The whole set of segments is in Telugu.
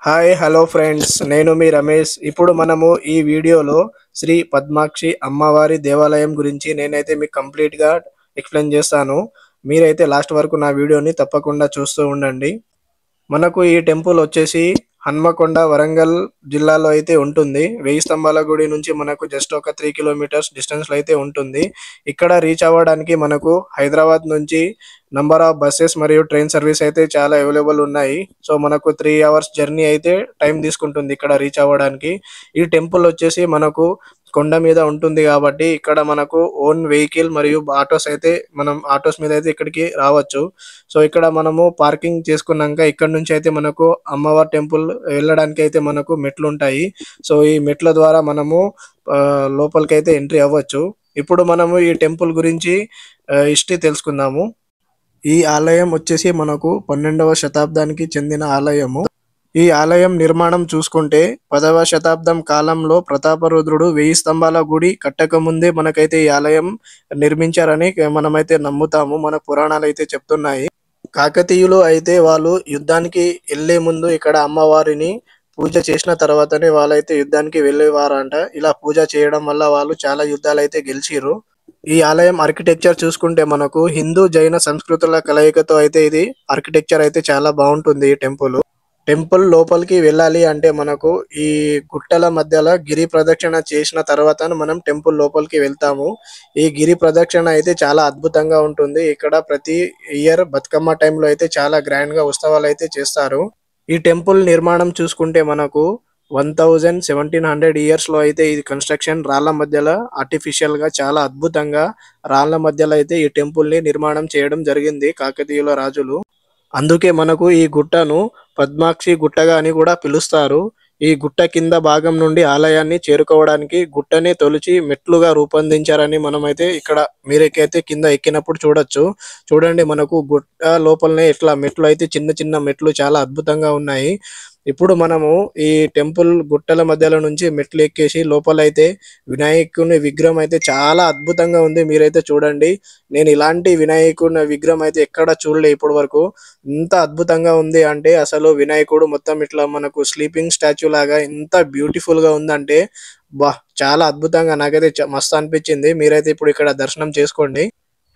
హాయ్ హలో ఫ్రెండ్స్, నేను మీ రమేష్. ఇప్పుడు మనము ఈ వీడియోలో శ్రీ పద్మాక్షి అమ్మవారి దేవాలయం గురించి నేనైతే మీకు కంప్లీట్గా ఎక్స్ప్లెయిన్ చేస్తాను. మీరైతే లాస్ట్ వరకు నా వీడియోని తప్పకుండా చూస్తూ ఉండండి. మనకు ఈ టెంపుల్ వచ్చేసి హన్మకొండ వరంగల్ జిల్లాలో అయితే ఉంటుంది. వెయ్యి స్తంభాల గుడి నుంచి మనకు జస్ట్ ఒక 3 కిలోమీటర్స్ డిస్టెన్స్లో అయితే ఉంటుంది. ఇక్కడ రీచ్ అవ్వడానికి మనకు హైదరాబాద్ నుంచి నంబర్ ఆఫ్ బస్సెస్ మరియు ట్రైన్ సర్వీస్ అయితే చాలా అవైలబుల్ ఉన్నాయి. సో మనకు 3 అవర్స్ జర్నీ అయితే టైం తీసుకుంటుంది ఇక్కడ రీచ్ అవ్వడానికి. ఈ టెంపుల్ వచ్చేసి మనకు కొండ మీద ఉంటుంది కాబట్టి ఇక్కడ మనకు ఓన్ వెహికల్ మరియు ఆటోస్ అయితే మనం ఆటోస్ మీద అయితే ఇక్కడికి రావచ్చు. సో ఇక్కడ మనము పార్కింగ్ చేసుకున్నాక ఇక్కడ నుంచి అయితే మనకు అమ్మవారి టెంపుల్ వెళ్ళడానికి అయితే మనకు మెట్లు ఉంటాయి. సో ఈ మెట్ల ద్వారా మనము లోపలికి అయితే ఎంట్రీ అవ్వచ్చు. ఇప్పుడు మనము ఈ టెంపుల్ గురించి హిస్టరీ తెలుసుకుందాము. ఈ ఆలయం వచ్చేసి మనకు 12వ శతాబ్దానికి చెందిన ఆలయము. ఈ ఆలయం నిర్మాణం చూసుకుంటే 10వ శతాబ్దం కాలంలో ప్రతాపరుద్రుడు 1000 స్తంభాల గుడి కట్టక ముందే మనకైతే ఈ ఆలయం నిర్మించారని మనమైతే నమ్ముతాము. మన పురాణాలు అయితే చెప్తున్నాయి. కాకతీయులు అయితే వాళ్ళు యుద్ధానికి వెళ్లే ముందు ఇక్కడ అమ్మవారిని పూజ చేసిన తర్వాతనే వాళ్ళైతే యుద్ధానికి వెళ్ళేవారంట. ఇలా పూజ చేయడం వల్ల వాళ్ళు చాలా యుద్ధాలు అయితే గెలిచిర్రు. ఈ ఆలయం ఆర్కిటెక్చర్ చూసుకుంటే మనకు హిందూ జైన సంస్కృతుల కలయికతో అయితే ఇది ఆర్కిటెక్చర్ అయితే చాలా బాగుంటుంది. ఈ టెంపుల్ లోపలికి వెళ్ళాలి అంటే మనకు ఈ గుట్టల మధ్యలో గిరి ప్రదక్షిణ చేసిన తర్వాత మనం టెంపుల్ లోపలికి వెళ్తాము. ఈ గిరి ప్రదక్షిణ అయితే చాలా అద్భుతంగా ఉంటుంది. ఇక్కడ ప్రతి ఇయర్ బతుకమ్మ టైంలో అయితే చాలా గ్రాండ్ గా ఉత్సవాలు అయితే చేస్తారు. ఈ టెంపుల్ నిర్మాణం చూసుకుంటే మనకు 1700 ఇయర్స్ లో అయితే ఇది కన్స్ట్రక్షన్ రాళ్ల మధ్యలో ఆర్టిఫిషియల్ గా చాలా అద్భుతంగా రాళ్ల మధ్యలో అయితే ఈ టెంపుల్ ని నిర్మాణం చేయడం జరిగింది కాకతీయుల రాజులు. అందుకే మనకు ఈ గుట్టను పద్మాక్షి గుట్టగా అని కూడా పిలుస్తారు. ఈ గుట్ట కింద భాగం నుండి ఆలయాన్ని చేరుకోవడానికి గుట్టని తొలిచి మెట్లుగా రూపొందించారని మనమైతే ఇక్కడ మీరైతే కింద ఎక్కినప్పుడు చూడొచ్చు. చూడండి, మనకు గుట్ట లోపలనే ఇట్లా మెట్లు అయితే చిన్న చిన్న మెట్లు చాలా అద్భుతంగా ఉన్నాయి. ఇప్పుడు మనము ఈ టెంపుల్ గుట్టల మధ్యలో నుంచి మెట్లు ఎక్కేసి లోపలైతే వినాయకుని విగ్రహం అయితే చాలా అద్భుతంగా ఉంది. మీరైతే చూడండి, నేను ఇలాంటి వినాయకుని విగ్రహం అయితే ఎక్కడ చూడలే ఇప్పటి వరకు. ఎంత అద్భుతంగా ఉంది అంటే అసలు వినాయకుడు మొత్తం ఇట్లా మనకు స్లీపింగ్ స్టాచ్యూ లాగా ఎంత బ్యూటిఫుల్ గా ఉందంటే చాలా అద్భుతంగా నాకైతే మస్తు అనిపించింది. మీరైతే ఇప్పుడు ఇక్కడ దర్శనం చేసుకోండి.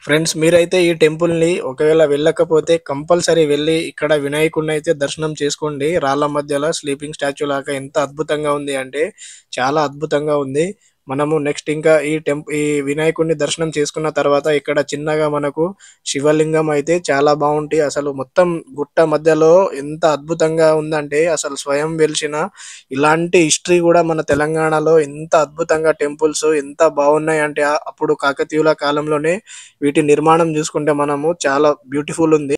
ఫ్రెండ్స్, మీరైతే ఈ టెంపుల్ ని ఒకవేళ వెళ్ళకపోతే కంపల్సరీ వెళ్ళి ఇక్కడ వినాయకుడిని అయితే దర్శనం చేసుకోండి. రాళ్ల మధ్యలో స్లీపింగ్ స్టాచ్యూ లాగా ఎంత అద్భుతంగా ఉంది అంటే చాలా అద్భుతంగా ఉంది. మనము నెక్స్ట్ ఇంకా ఈ వినాయకుడిని దర్శనం చేసుకున్న తర్వాత ఇక్కడ చిన్నగా మనకు శివలింగం అయితే చాలా బాగుంటాయి. అసలు మొత్తం గుట్ట మధ్యలో ఎంత అద్భుతంగా ఉందంటే అసలు స్వయం వెలిసిన ఇలాంటి హిస్టరీ కూడా మన తెలంగాణలో ఎంత అద్భుతంగా టెంపుల్స్ ఎంత బాగున్నాయి అంటే అప్పుడు కాకతీయుల కాలంలోనే వీటి నిర్మాణం చూసుకుంటే మనము చాలా బ్యూటిఫుల్ ఉంది.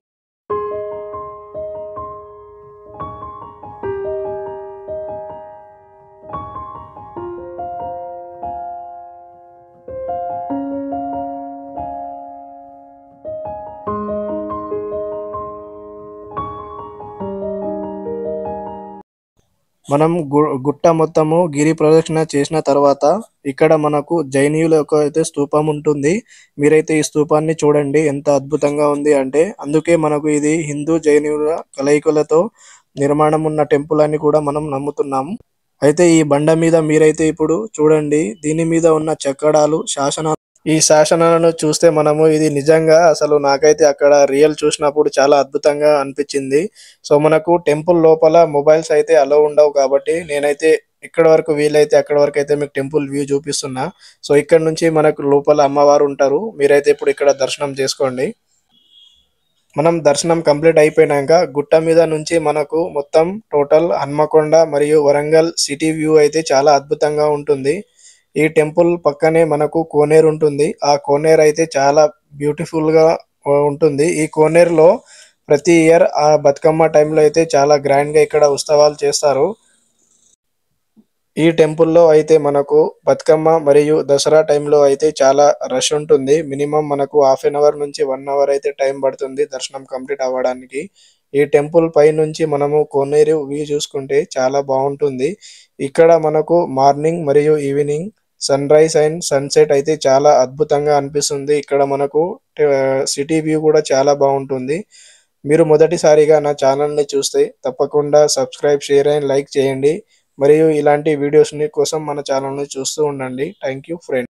మనం గుట్ట మొత్తము గిరి ప్రదక్షిణ చేసిన తర్వాత ఇక్కడ మనకు జైనీయుల యొక్క అయితే స్తూపం ఉంటుంది. మీరైతే ఈ స్తూపాన్ని చూడండి, ఎంత అద్భుతంగా ఉంది అంటే. అందుకే మనకు ఇది హిందూ జైనీయుల కలయికలతో నిర్మాణం ఉన్న టెంపుల్ అని కూడా మనం నమ్ముతున్నాము. అయితే ఈ బండ మీద మీరైతే ఇప్పుడు చూడండి, దీని మీద ఉన్న చెక్కడాలు శాసనాలు, ఈ శాసనాలను చూస్తే మనము ఇది నిజంగా అసలు నాకైతే అక్కడ రియల్ చూసినప్పుడు చాలా అద్భుతంగా అనిపించింది. సో మనకు టెంపుల్ లోపల మొబైల్స్ అయితే అలో ఉండవు కాబట్టి నేనైతే ఇక్కడ వరకు వీలైతే అక్కడ వరకు అయితే మీకు టెంపుల్ వ్యూ చూపిస్తున్నా. సో ఇక్కడ నుంచి మనకు లోపల అమ్మవారు ఉంటారు. మీరైతే ఇప్పుడు ఇక్కడ దర్శనం చేసుకోండి. మనం దర్శనం కంప్లీట్ అయిపోయినాక గుట్ట మీద నుంచి మనకు మొత్తం టోటల్ హన్మకొండ మరియు వరంగల్ సిటీ వ్యూ అయితే చాలా అద్భుతంగా ఉంటుంది. ఈ టెంపుల్ పక్కనే మనకు కోనేరు ఉంటుంది. ఆ కోనేరు అయితే చాలా బ్యూటిఫుల్ గా ఉంటుంది. ఈ కోనేరులో ప్రతి ఇయర్ ఆ బతుకమ్మ టైంలో అయితే చాలా గ్రాండ్ గా ఇక్కడ ఉత్సవాలు చేస్తారు. ఈ టెంపుల్లో అయితే మనకు బతుకమ్మ మరియు దసరా టైంలో అయితే చాలా రష్ ఉంటుంది. మినిమం మనకు హాఫ్ అన్ అవర్ నుంచి 1 అవర్ అయితే టైం పడుతుంది దర్శనం కంప్లీట్ అవ్వడానికి. ఈ టెంపుల్ పై నుంచి మనము కోనేరు వ్యూ చూసుకుంటే చాలా బాగుంటుంది. ఇక్కడ మనకు మార్నింగ్ మరియు evening sunrise and sunset అయితే చాలా అద్భుతంగా అనిపిస్తుంది. ఇక్కడ మనకు సిటీ వ్యూ కూడా చాలా బాగుంటుంది. మీరు మొదటిసారిగా నా ఛానల్ని చూస్తే తప్పకుండా సబ్స్క్రైబ్, షేర్ అండ్ లైక్ చేయండి. మరియు ఇలాంటి వీడియోస్ని కోసం మన ఛానల్ని చూస్తూ ఉండండి. Thank you friends.